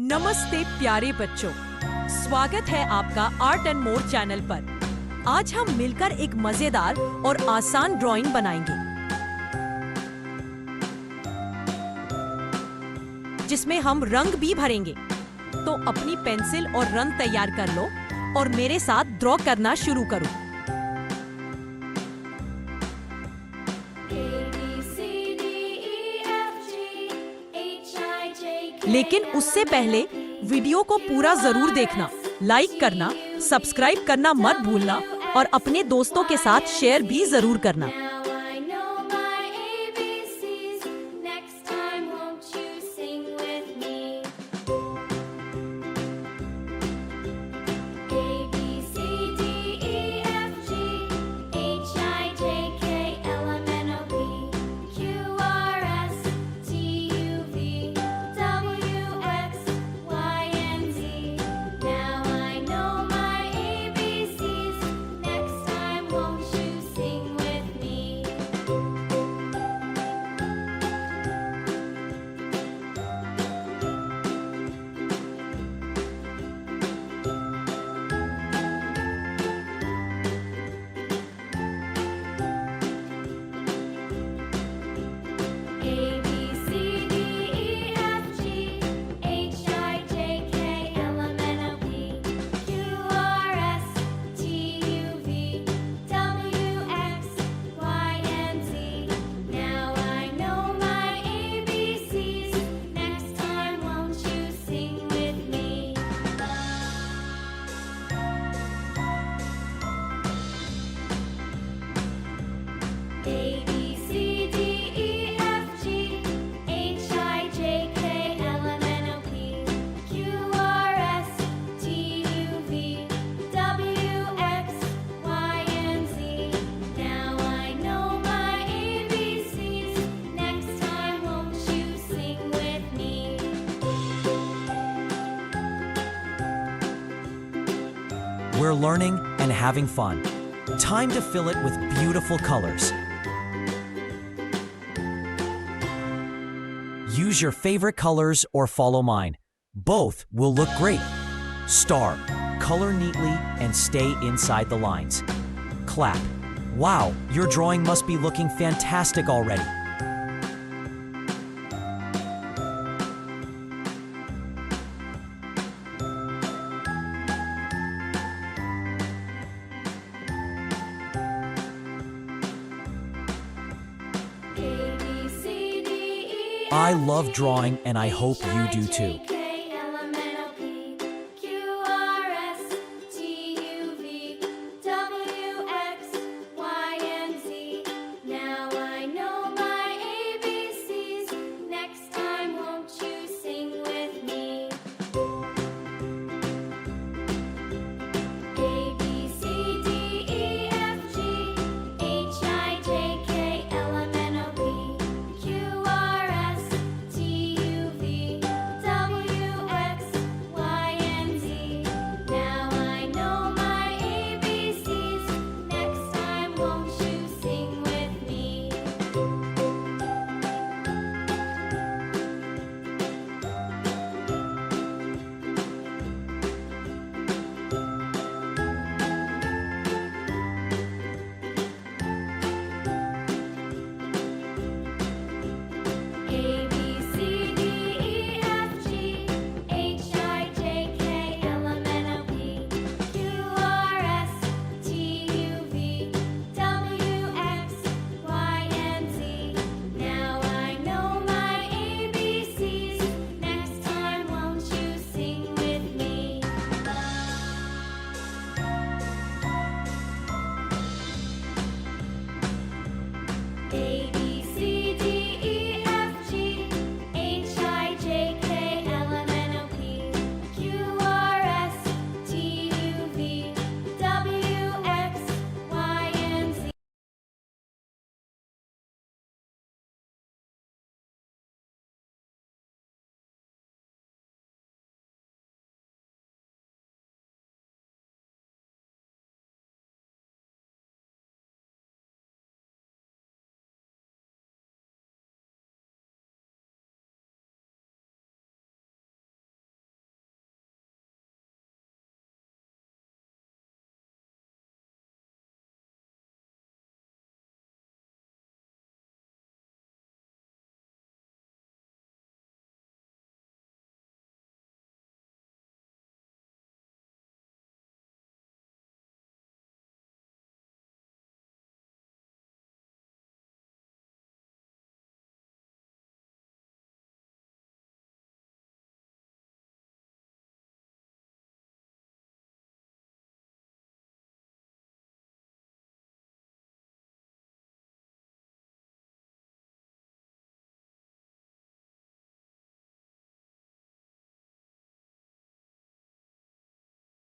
नमस्ते प्यारे बच्चों, स्वागत है आपका आर्ट एंड मोर चैनल पर। आज हम मिलकर एक मजेदार और आसान ड्राइंग बनाएंगे जिसमें हम रंग भी भरेंगे। तो अपनी पेंसिल और रंग तैयार कर लो और मेरे साथ ड्रॉ करना शुरू करो। लेकिन उससे पहले वीडियो को पूरा जरूर देखना, लाइक करना, सब्सक्राइब करना मत भूलना और अपने दोस्तों के साथ शेयर भी जरूर करना। We're learning and having fun. Time to fill it with beautiful colors. Use your favorite colors or follow mine. Both will look great. Star, color neatly and stay inside the lines. Clap. Wow, your drawing must be looking fantastic already. I love drawing and I hope you do too.